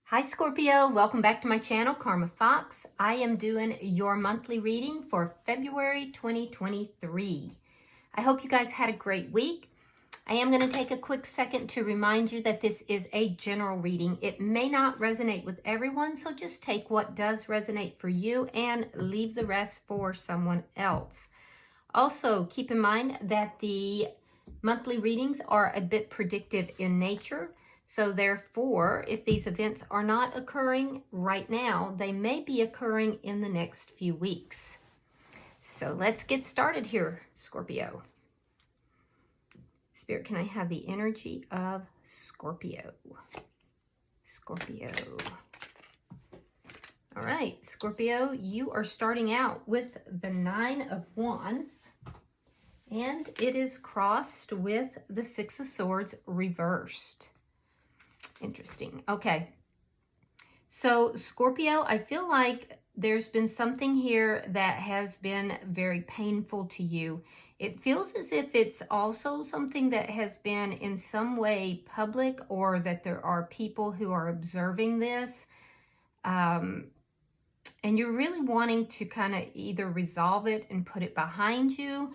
Hi Scorpio, welcome back to my channel, Karma Fox. I am doing your monthly reading for February 2023. I hope you guys had a great week. I am going to take a quick second to remind you that this is a general reading. It may not resonate with everyone, so just take what does resonate for you and leave the rest for someone else. Also, keep in mind that the monthly readings are a bit predictive in nature. So therefore, if these events are not occurring right now, they may be occurring in the next few weeks. So let's get started here, Scorpio. Spirit, can I have the energy of Scorpio? Scorpio. All right, Scorpio, you are starting out with the Nine of Wands, and it is crossed with the Six of Swords reversed. Interesting. Okay. So Scorpio, I feel like there's been something here that has been very painful to you. It feels as if it's also something that has been in some way public, or that there are people who are observing this. And you're really wanting to kind of either resolve it and put it behind you.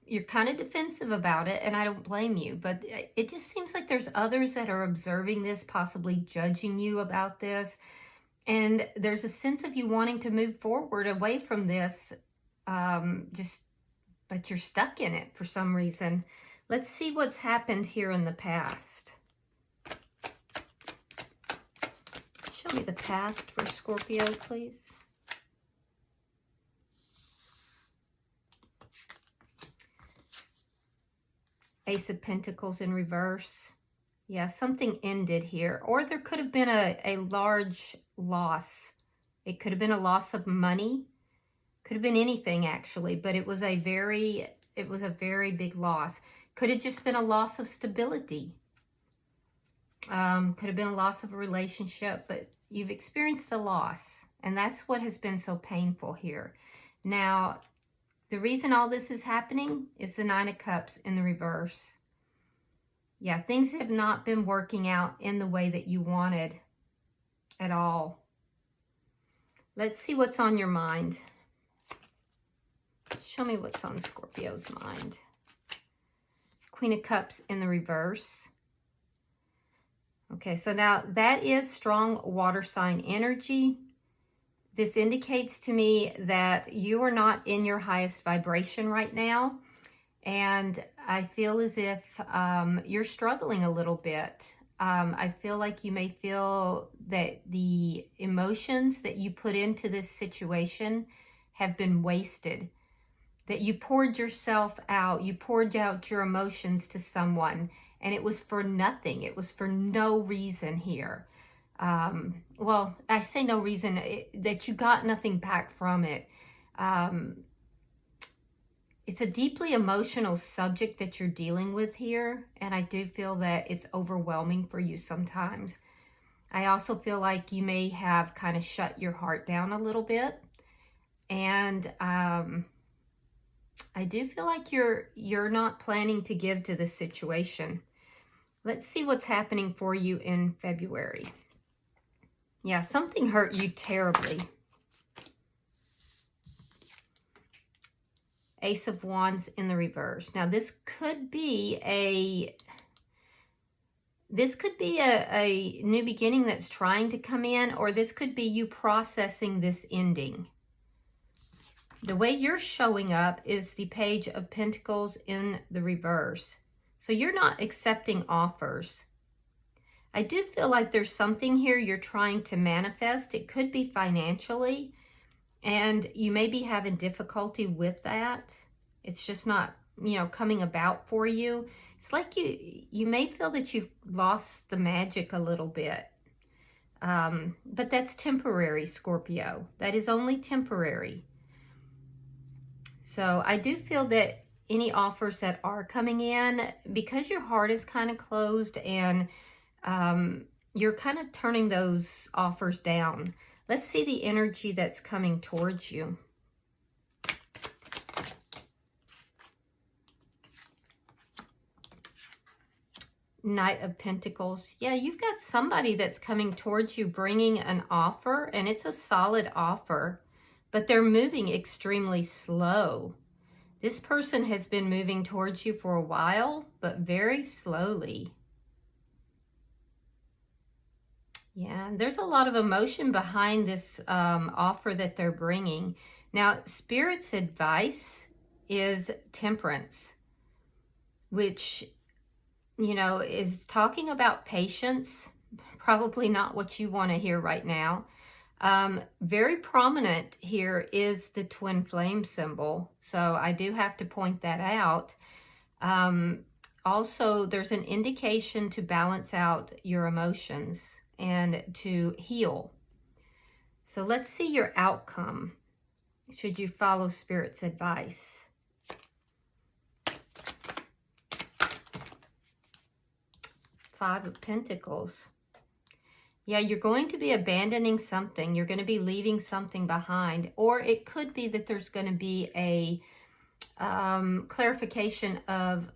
You're kind of defensive about it, and I don't blame you, but it just seems like there's others that are observing this, possibly judging you about this, and there's a sense of you wanting to move forward away from this, but you're stuck in it for some reason. Let's see what's happened here in the past. Show me the past for Scorpio, please. Ace of Pentacles in reverse. Yeah, something ended here. Or there could have been a large loss. It could have been a loss of money. Could have been anything, actually. But it was a very big loss. Could have just been a loss of stability. Could have been a loss of a relationship. But you've experienced a loss. And that's what has been so painful here. Now, the reason all this is happening is the Nine of Cups in the reverse. Yeah, things have not been working out in the way that you wanted at all. Let's see what's on your mind. Show me what's on Scorpio's mind. Queen of Cups in the reverse. Okay, so now that is strong water sign energy. This indicates to me that you are not in your highest vibration right now. And I feel as if you're struggling a little bit. I feel like you may feel that the emotions that you put into this situation have been wasted. That you poured yourself out. You poured out your emotions to someone. And it was for nothing. It was for no reason here. Well, I say no reason, that you got nothing back from it. It's a deeply emotional subject that you're dealing with here, and I do feel that it's overwhelming for you sometimes. I also feel like you may have kind of shut your heart down a little bit, and I do feel like you're not planning to give to this situation. Let's see what's happening for you in February. Yeah, something hurt you terribly. Ace of Wands in the reverse. Now, this could be a new beginning that's trying to come in, or this could be you processing this ending. The way you're showing up is the Page of Pentacles in the reverse. So you're not accepting offers. I do feel like there's something here you're trying to manifest. It could be financially, and you may be having difficulty with that. It's just not, coming about for you. It's like you may feel that you've lost the magic a little bit. But that's temporary, Scorpio. That is only temporary. So I do feel that any offers that are coming in, because your heart is kind of closed and you're kind of turning those offers down. Let's see the energy that's coming towards you. Knight of Pentacles. Yeah, you've got somebody that's coming towards you bringing an offer, and it's a solid offer, but they're moving extremely slow. This person has been moving towards you for a while, but very slowly. Yeah, there's a lot of emotion behind this offer that they're bringing. Now, Spirit's advice is temperance, which, you know, is talking about patience. Probably not what you want to hear right now. Very prominent here is the twin flame symbol, so I do have to point that out. Also, there's an indication to balance out your emotions and to heal. So let's see your outcome should you follow Spirit's advice. Five of Pentacles. Yeah, you're going to be abandoning something. You're going to be leaving something behind. Or it could be that there's going to be a clarification of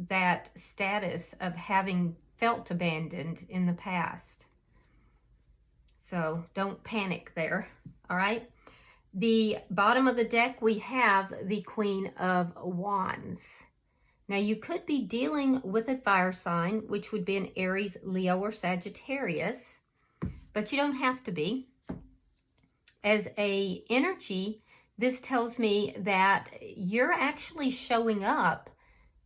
that status of having felt abandoned in the past. So don't panic there, all right? The bottom of the deck, we have the Queen of Wands. Now, you could be dealing with a fire sign, which would be an Aries, Leo, or Sagittarius, but you don't have to be. As a energy, this tells me that you're actually showing up.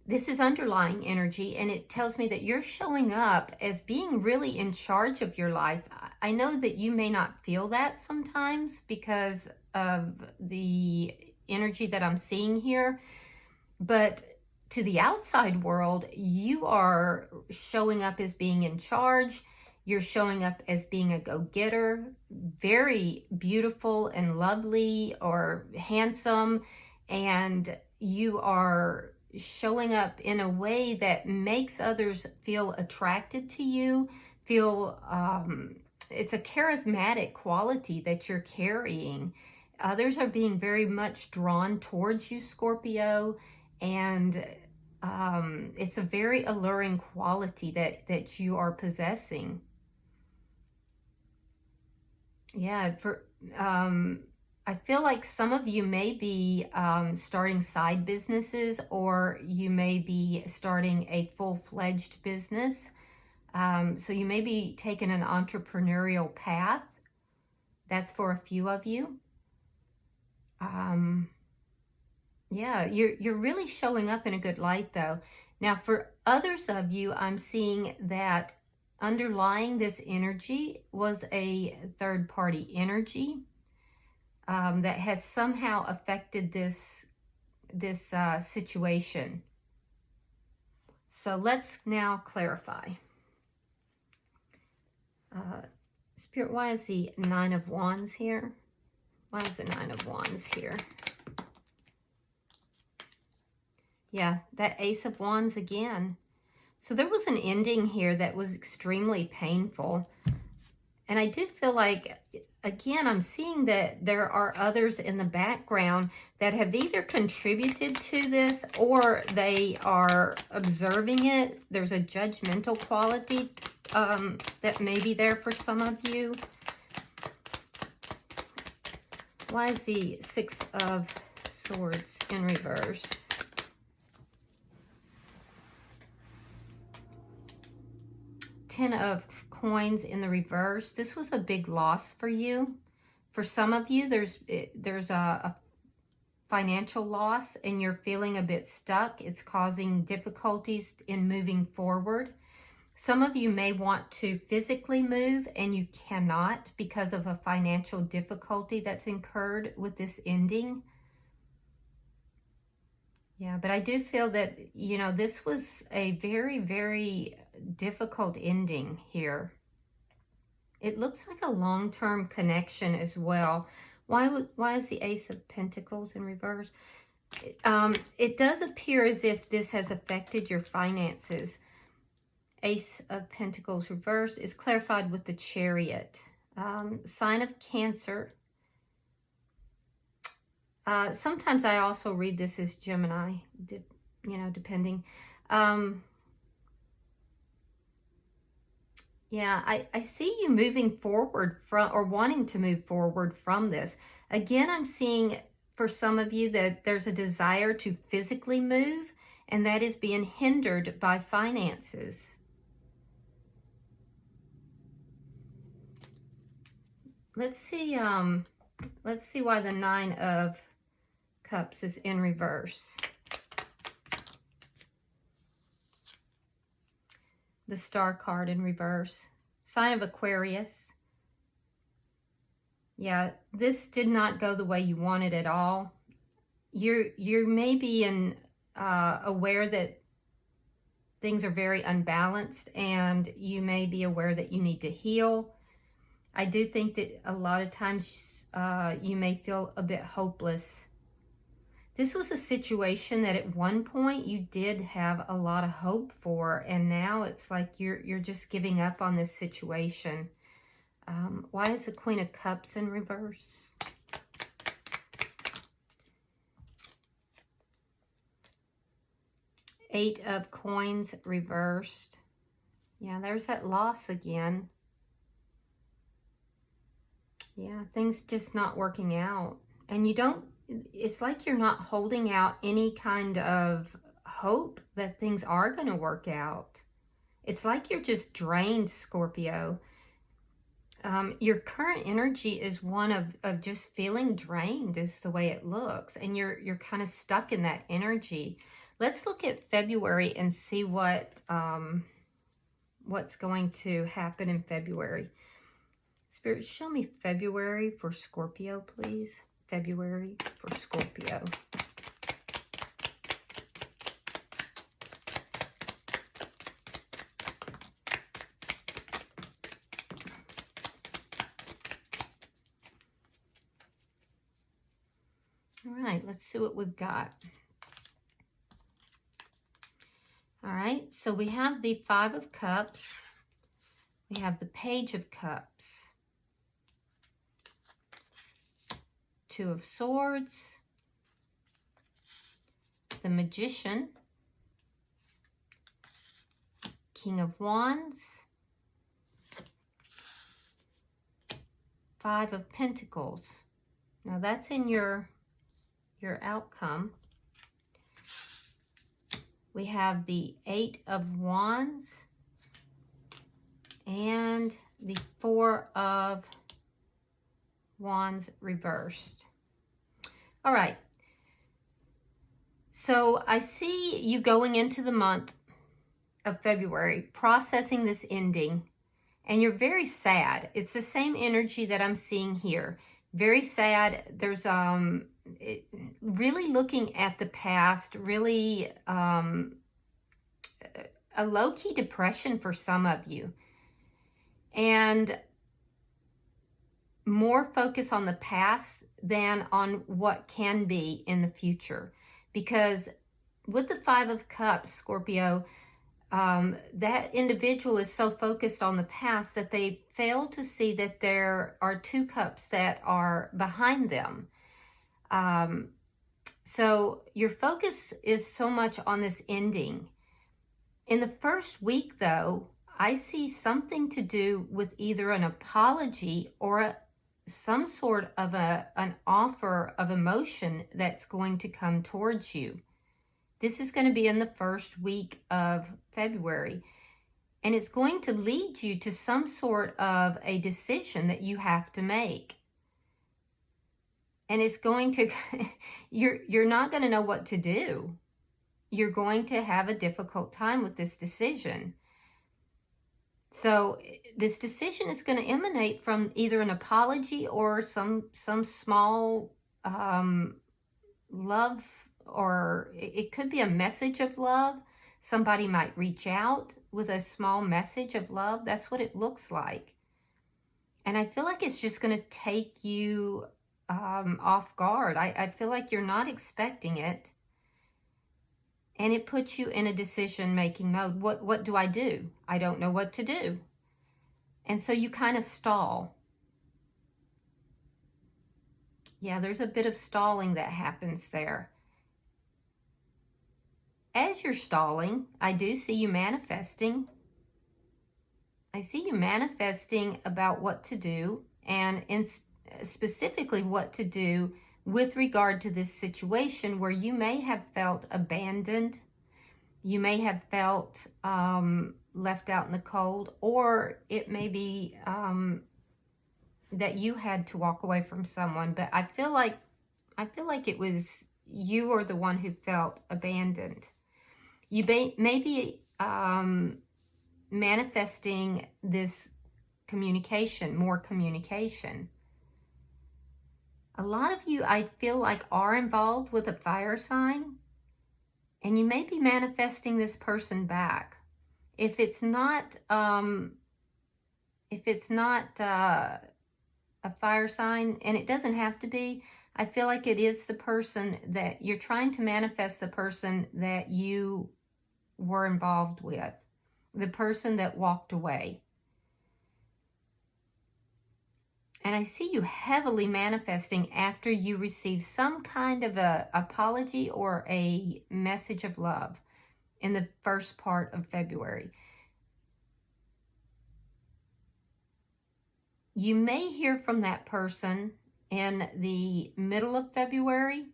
This is underlying energy, and it tells me that you're showing up as being really in charge of your life. I know that you may not feel that sometimes because of the energy that I'm seeing here, but to the outside world, you are showing up as being in charge. You're showing up as being a go-getter, very beautiful and lovely or handsome, and you are showing up in a way that makes others feel attracted to you, feel it's a charismatic quality that you're carrying. Others are being very much drawn towards you, Scorpio, and it's a very alluring quality that you are possessing. Yeah, I feel like some of you may be starting side businesses, or you may be starting a full-fledged business. So you may be taking an entrepreneurial path. That's for a few of you. Yeah, you're really showing up in a good light, though. Now, for others of you, I'm seeing that underlying this energy was a third-party energy that has somehow affected this situation. So let's now clarify. Spirit, why is the Nine of Wands here? Why is the Nine of Wands here? Yeah, that Ace of Wands again. So there was an ending here that was extremely painful. And I do feel like, again, I'm seeing that there are others in the background that have either contributed to this or they are observing it. There's a judgmental quality that may be there for some of you. Why is the Six of Swords in reverse? Ten of Coins in the reverse. This was a big loss for you. For some of you, there's a financial loss and you're feeling a bit stuck. It's causing difficulties in moving forward. Some of you may want to physically move and you cannot because of a financial difficulty that's incurred with this ending. Yeah, but I do feel that, you know, this was a very, very difficult ending here. It looks like a long-term connection as well. Why is the Ace of Pentacles in reverse? It does appear as if this has affected your finances. Ace of Pentacles reversed is clarified with the Chariot. Sign of Cancer. Sometimes I also read this as Gemini, you know, depending. Yeah, I see you moving forward from, or wanting to move forward from this. Again, I'm seeing for some of you that there's a desire to physically move, and that is being hindered by finances. Let's see why the Nine of Cups is in reverse. The Star card in reverse. Sign of Aquarius. Yeah, this did not go the way you wanted at all. You're maybe aware that things are very unbalanced, and you may be aware that you need to heal. I do think that a lot of times you may feel a bit hopeless. This was a situation that at one point you did have a lot of hope for, and now it's like you're just giving up on this situation. Why is the Queen of Cups in reverse? Eight of Coins reversed. Yeah, there's that loss again. Yeah, things just not working out. And you don't, it's like you're not holding out any kind of hope that things are going to work out. It's like you're just drained, Scorpio. Your current energy is one of just feeling drained, is the way it looks. And you're kind of stuck in that energy. Let's look at February and see what's going to happen in February. Spirit, show me February for Scorpio, please. February for Scorpio. All right, let's see what we've got. All right, so we have the Five of Cups. We have the Page of Cups. Two of Swords. The Magician. King of Wands. Five of Pentacles. Now that's in your outcome. We have the Eight of Wands and the Four of Wands reversed. All right. So I see you going into the month of February, processing this ending, and you're very sad. It's the same energy that I'm seeing here. Very sad. There's really looking at the past, really a low-key depression for some of you. And more focus on the past than on what can be in the future. Because with the Five of Cups, Scorpio, that individual is so focused on the past that they fail to see that there are two cups that are behind them. So your focus is so much on this ending. In the first week, though, I see something to do with either an apology or some sort of an offer of emotion that's going to come towards you. This is going to be in the first week of February, and it's going to lead you to some sort of a decision that you have to make. And it's going to, you're not going to know what to do. You're going to have a difficult time with this decision. So this decision is going to emanate from either an apology or some small love, or it could be a message of love. Somebody might reach out with a small message of love. That's what it looks like. And I feel like it's just going to take you off guard. I feel like you're not expecting it. And it puts you in a decision-making mode. What do I do? I don't know what to do. And so you kind of stall. Yeah, there's a bit of stalling that happens there. As you're stalling, I do see you manifesting. I see you manifesting about what to do, and specifically what to do with regard to this situation where you may have felt abandoned, you may have felt left out in the cold, or it may be that you had to walk away from someone. But I feel like it was you or the one who felt abandoned. You may be manifesting this communication, more communication. A lot of you, I feel like, are involved with a fire sign, and you may be manifesting this person back. If it's not a fire sign, and it doesn't have to be, I feel like it is the person that you're trying to manifest, the person that you were involved with, the person that walked away. And I see you heavily manifesting after you receive some kind of a apology or a message of love in the first part of February. You may hear from that person in the middle of February,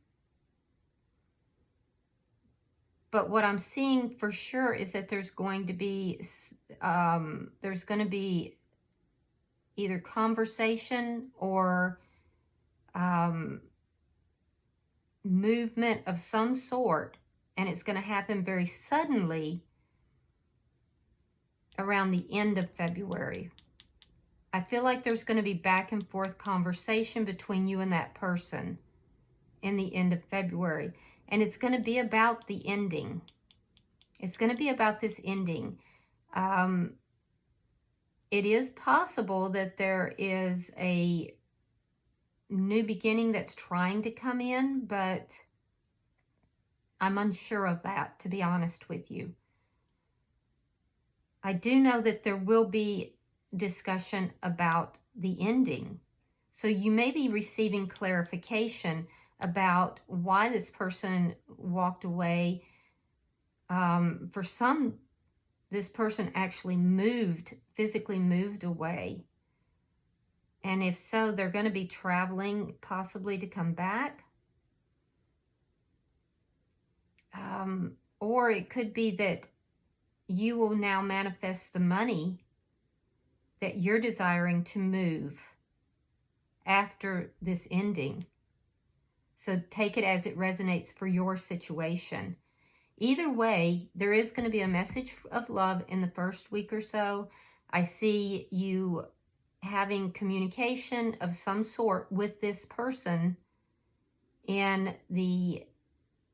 but what I'm seeing for sure is that there's going to be either conversation or movement of some sort, and it's going to happen very suddenly around the end of February. I feel like there's going to be back and forth conversation between you and that person in the end of February. And it's going to be about the ending. It's going to be about this ending. It is possible that there is a new beginning that's trying to come in, but I'm unsure of that, to be honest with you. I do know that there will be discussion about the ending. So you may be receiving clarification about why this person walked away. For some, this person actually physically moved away. And if so, they're going to be traveling possibly to come back. Or it could be that you will now manifest the money that you're desiring to move after this ending. So take it as it resonates for your situation. Either way, there is going to be a message of love in the first week or so. I see you having communication of some sort with this person in the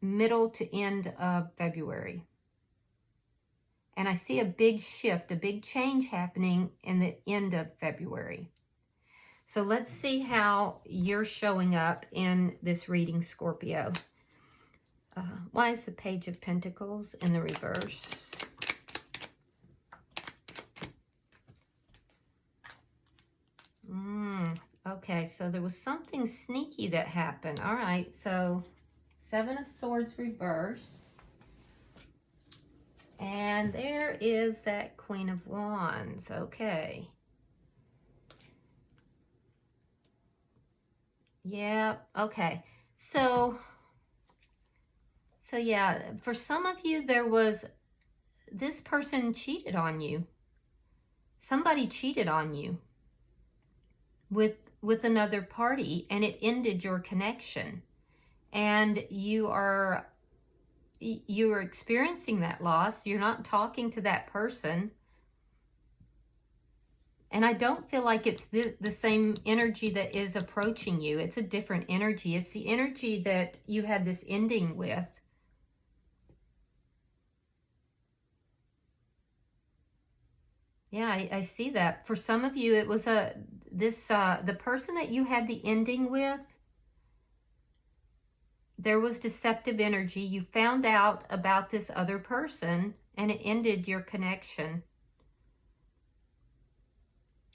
middle to end of February. And I see a big shift, a big change happening in the end of February. So let's see how you're showing up in this reading, Scorpio. Why is the Page of Pentacles in the reverse? Okay, so there was something sneaky that happened. All right, so Seven of Swords reversed. And there is that Queen of Wands. Okay. Yeah, okay. So yeah, for some of you, this person cheated on you. Somebody cheated on you with another party, and it ended your connection. And you're experiencing that loss. You're not talking to that person. And I don't feel like it's the same energy that is approaching you. It's a different energy. It's the energy that you had this ending with. Yeah, I see that. For some of you, it was the person that you had the ending with. There was deceptive energy. You found out about this other person, and it ended your connection.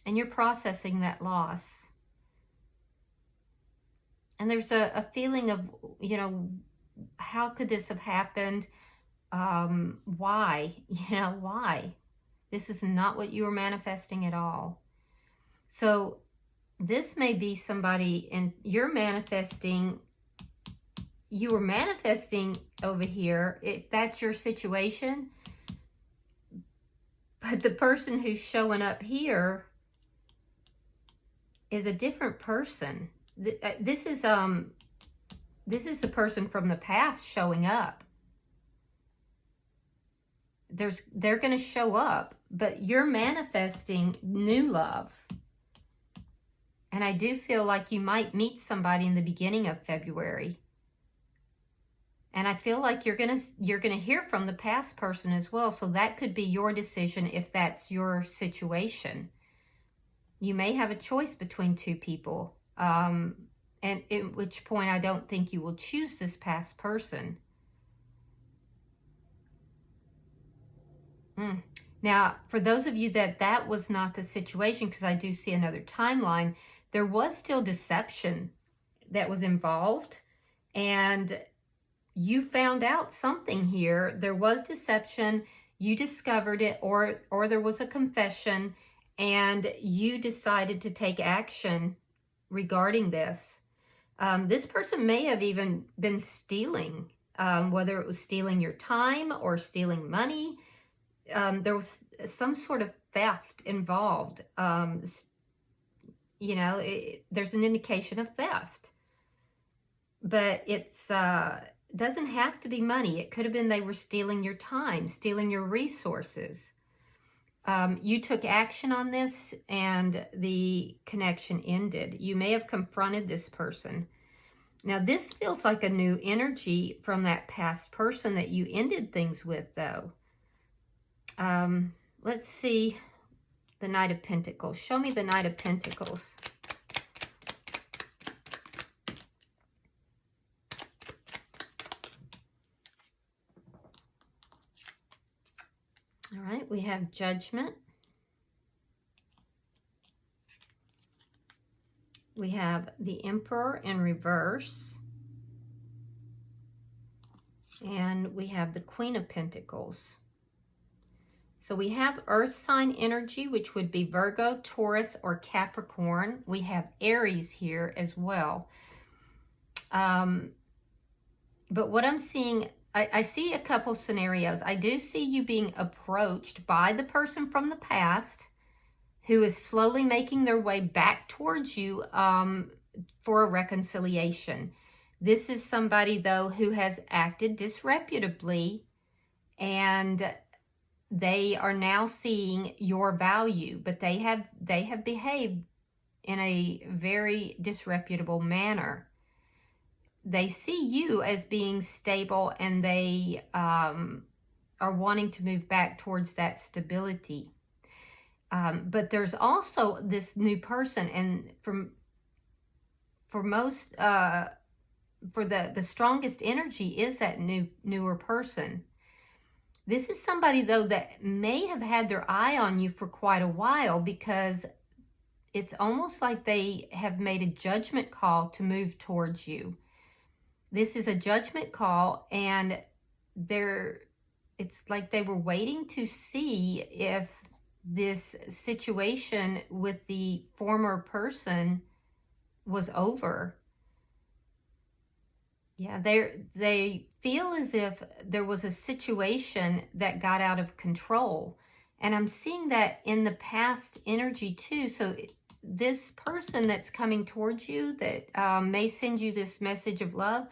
And you're processing that loss. And there's a feeling of, how could this have happened? Why? Why? This is not what you were manifesting at all. So this may be somebody, and you were manifesting over here, if that's your situation. But the person who's showing up here is a different person. This is the person from the past showing up. They're going to show up, but you're manifesting new love. And I do feel like you might meet somebody in the beginning of February. And I feel like you're gonna hear from the past person as well. So that could be your decision if that's your situation. You may have a choice between two people. And at which point I don't think you will choose this past person. Now, for those of you that was not the situation, because I do see another timeline, there was still deception that was involved. And you found out something here. There was deception. You discovered it, or there was a confession, and you decided to take action regarding this. This person may have even been stealing, whether it was stealing your time or stealing money. There was some sort of theft involved. You know, there's an indication of theft. But it's doesn't have to be money. It could have been they were stealing your time, stealing your resources. You took action on this and the connection ended. You may have confronted this person. Now, this feels like a new energy from that past person that you ended things with, though. Let's see the Knight of Pentacles. Show me the Knight of Pentacles. All right, we have Judgment. We have the Emperor in reverse. And we have the Queen of Pentacles. So we have Earth sign energy, which would be Virgo, Taurus, or Capricorn. We have Aries here as well. But what I'm seeing, I see a couple scenarios. I do see you being approached by the person from the past who is slowly making their way back towards you for a reconciliation. This is somebody, though, who has acted disreputably, and they are now seeing your value, but they have behaved in a very disreputable manner. They see you as being stable, and they are wanting to move back towards that stability. But there's also this new person, and for the strongest energy is that newer person. This is somebody, though, that may have had their eye on you for quite a while, because it's almost like they have made a judgment call to move towards you. This is a judgment call, and it's like they were waiting to see if this situation with the former person was over. Yeah, they feel as if there was a situation that got out of control. And I'm seeing that in the past energy too. So this person that's coming towards you that may send you this message of love,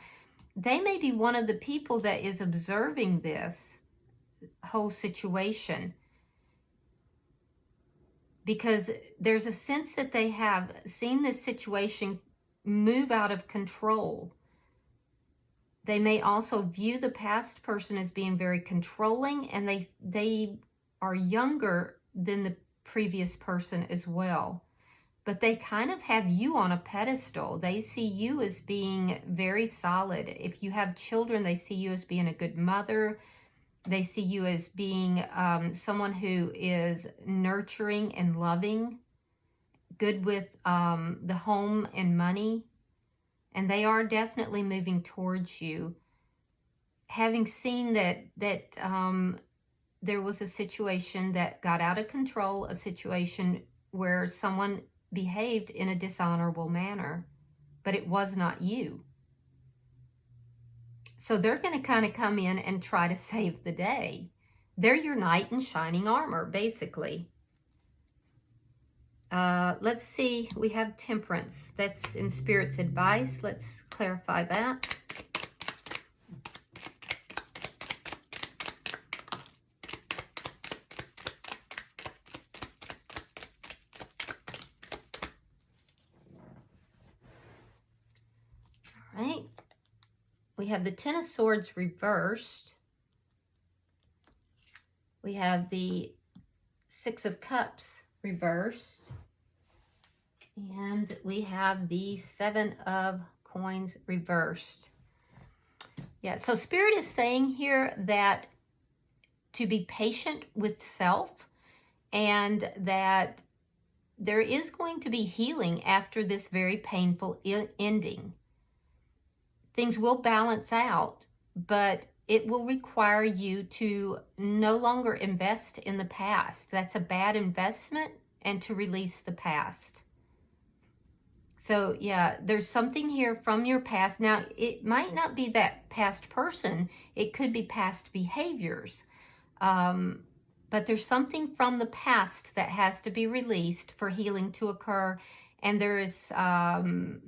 they may be one of the people that is observing this whole situation. Because there's a sense that they have seen this situation move out of control. They may also view the past person as being very controlling, and they are younger than the previous person as well. But they kind of have you on a pedestal. They see you as being very solid. If you have children, they see you as being a good mother. They see you as being someone who is nurturing and loving, good with the home and money. And they are definitely moving towards you, having seen that there was a situation that got out of control, a situation where someone behaved in a dishonorable manner, but it was not you. So they're going to kind of come in and try to save the day. They're your knight in shining armor, basically. Let's see, we have Temperance. That's in Spirit's advice. Let's clarify that. All right. We have the Ten of Swords reversed. We have the Six of Cups reversed. And we have the Seven of Coins reversed. Yeah, so Spirit is saying here that to be patient with self, and that there is going to be healing after this very painful ending. Things will balance out, but it will require you to no longer invest in the past. That's a bad investment, and to release the past. So yeah, there's something here from your past. Now, it might not be that past person. It could be past behaviors. But there's something from the past that has to be released for healing to occur. And there is something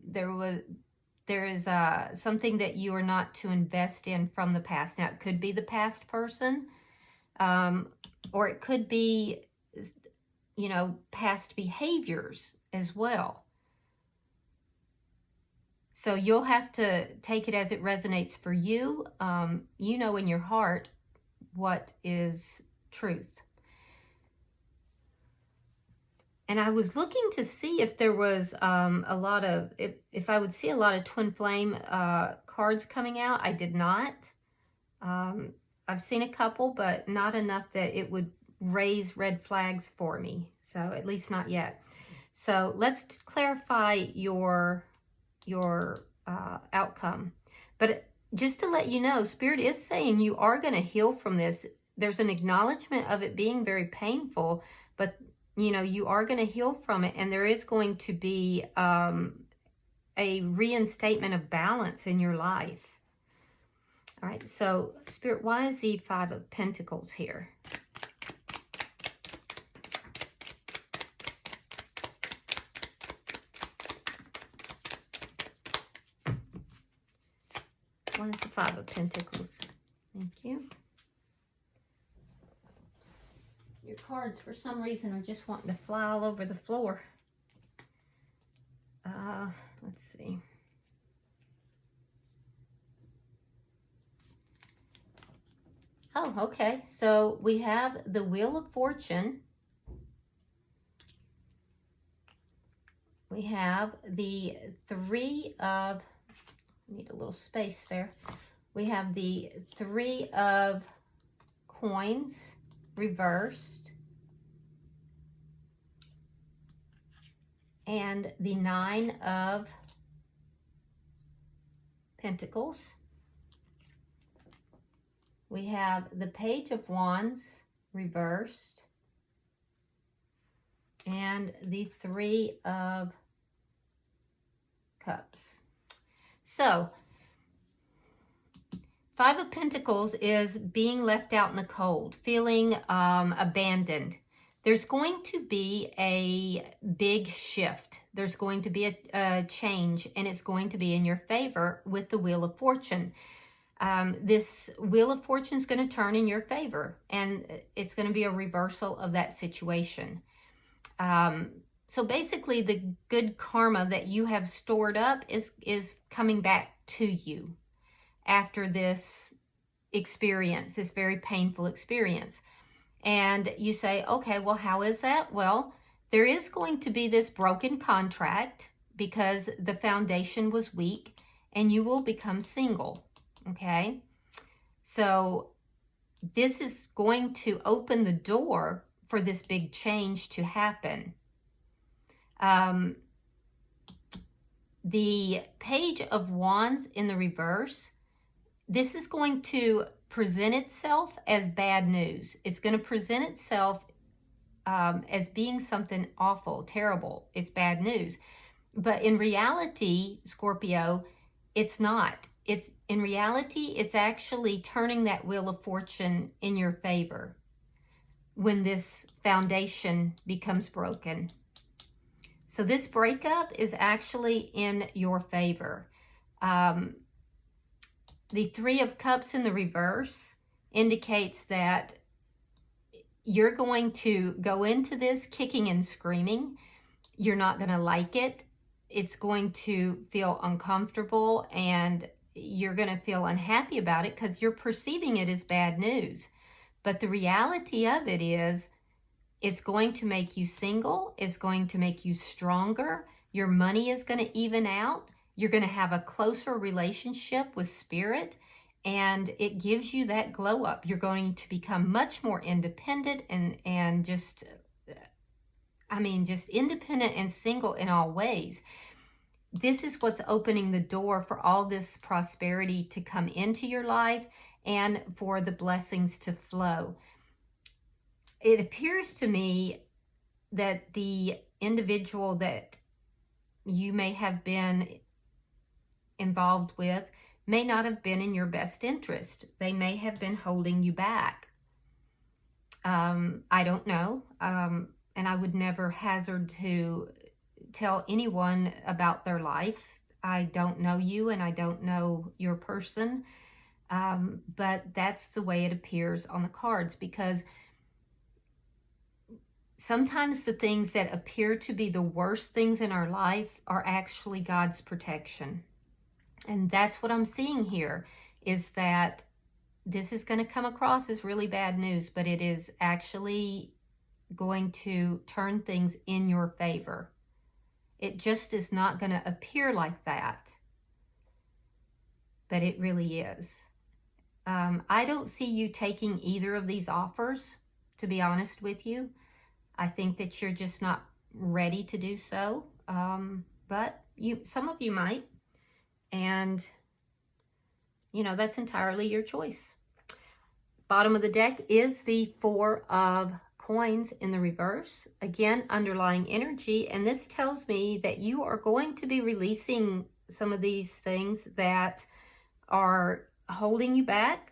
that you are not to invest in from the past. Now, it could be the past person, or it could be, you know, past behaviors as well. So you'll have to take it as it resonates for you. You know in your heart what is truth. And I was looking to see if there was a lot of, if I would see a lot of twin flame cards coming out. I did not. I've seen a couple, but not enough that it would raise red flags for me. So at least not yet. So let's clarify your outcome. But just to let you know, Spirit is saying you are going to heal from this. There's an acknowledgement of it being very painful, but you know, you are going to heal from it, and there is going to be a reinstatement of balance in your life. All right, so Spirit, why is the Five of Pentacles here? Why is the Five of Pentacles? Thank you. Your cards, for some reason, are just wanting to fly all over the floor. Let's see. Oh, okay. So we have the Wheel of Fortune. We have the Three of... Need a little space there. We have the Three of Coins reversed, and the Nine of Pentacles. We have the Page of Wands reversed, and the Three of Cups. So, Five of Pentacles is being left out in the cold, feeling abandoned. There's going to be a big shift. There's going to be a change, and it's going to be in your favor with the Wheel of Fortune. This Wheel of Fortune is going to turn in your favor, and it's going to be a reversal of that situation. So basically, the good karma that you have stored up is coming back to you after this experience, this very painful experience. And you say, okay, well, how is that? Well, there is going to be this broken contract because the foundation was weak, and you will become single, okay? So this is going to open the door for this big change to happen. The Page of Wands in the reverse, this is going to present itself as bad news. It's going to present itself as being something awful, terrible. It's bad news. But in reality, Scorpio, it's not. In reality, it's actually turning that wheel of fortune in your favor when this foundation becomes broken. So this breakup is actually in your favor. The Three of Cups in the reverse indicates that you're going to go into this kicking and screaming. You're not going to like it. It's going to feel uncomfortable, and you're going to feel unhappy about it because you're perceiving it as bad news. But the reality of it is, it's going to make you single. It's going to make you stronger. Your money is going to even out. You're going to have a closer relationship with spirit, and it gives you that glow up. You're going to become much more independent and just independent and single in all ways. This is what's opening the door for all this prosperity to come into your life and for the blessings to flow. It appears to me that the individual that you may have been involved with may not have been in your best interest. They may have been holding you back. I don't know. And I would never hazard to tell anyone about their life. I don't know you and I don't know your person. But that's the way it appears on the cards, because sometimes the things that appear to be the worst things in our life are actually God's protection. And that's what I'm seeing here, is that this is going to come across as really bad news, but it is actually going to turn things in your favor. It just is not going to appear like that, but it really is. I don't see you taking either of these offers, to be honest with you. I think that you're just not ready to do so, but some of you might, and that's entirely your choice. Bottom of the deck is the Four of Coins in the reverse. Again, underlying energy, and this tells me that you are going to be releasing some of these things that are holding you back,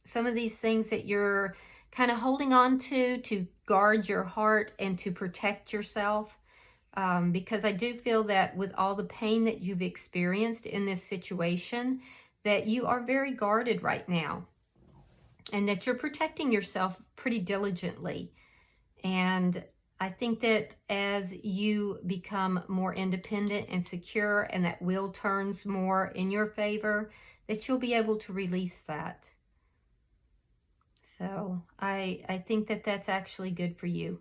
some of these things that you're kind of holding on to guard your heart and to protect yourself, because I do feel that with all the pain that you've experienced in this situation, that you are very guarded right now, and that you're protecting yourself pretty diligently. And I think that as you become more independent and secure, and that wheel turns more in your favor, that you'll be able to release that. So I think that that's actually good for you.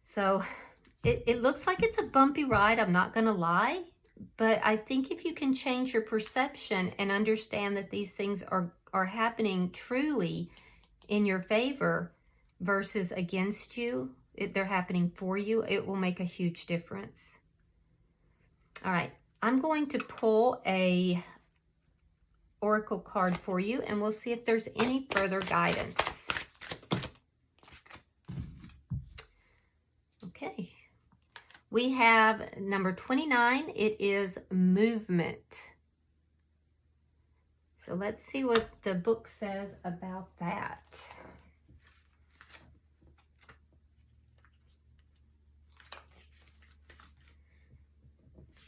So it looks like it's a bumpy ride, I'm not going to lie. But I think if you can change your perception and understand that these things are happening truly in your favor versus against you, they're happening for you, it will make a huge difference. All right, I'm going to pull a oracle card for you, and we'll see if there's any further guidance. Okay. We have number 29. It is movement. So let's see what the book says about that.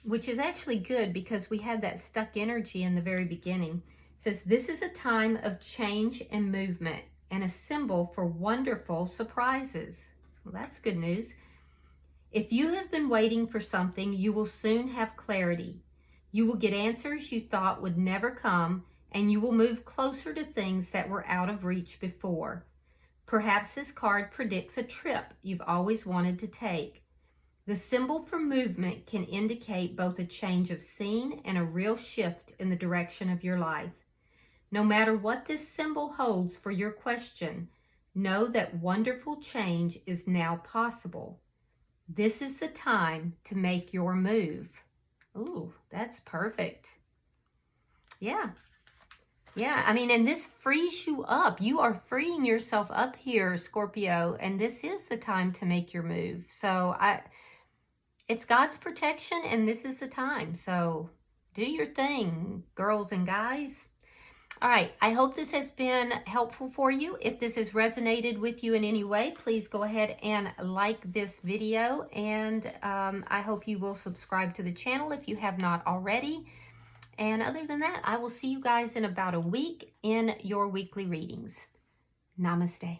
Which is actually good, because we had that stuck energy in the very beginning. It says, this is a time of change and movement, and a symbol for wonderful surprises. Well, that's good news. If you have been waiting for something, you will soon have clarity. You will get answers you thought would never come, and you will move closer to things that were out of reach before. Perhaps this card predicts a trip you've always wanted to take. The symbol for movement can indicate both a change of scene and a real shift in the direction of your life. No matter what this symbol holds for your question, know that wonderful change is now possible. This is the time to make your move. Ooh, that's perfect. Yeah. Yeah, I mean, and this frees you up. You are freeing yourself up here, Scorpio, and this is the time to make your move. So it's God's protection, and this is the time. So do your thing, girls and guys. All right, I hope this has been helpful for you. If this has resonated with you in any way, please go ahead and like this video. And I hope you will subscribe to the channel if you have not already. And other than that, I will see you guys in about a week in your weekly readings. Namaste.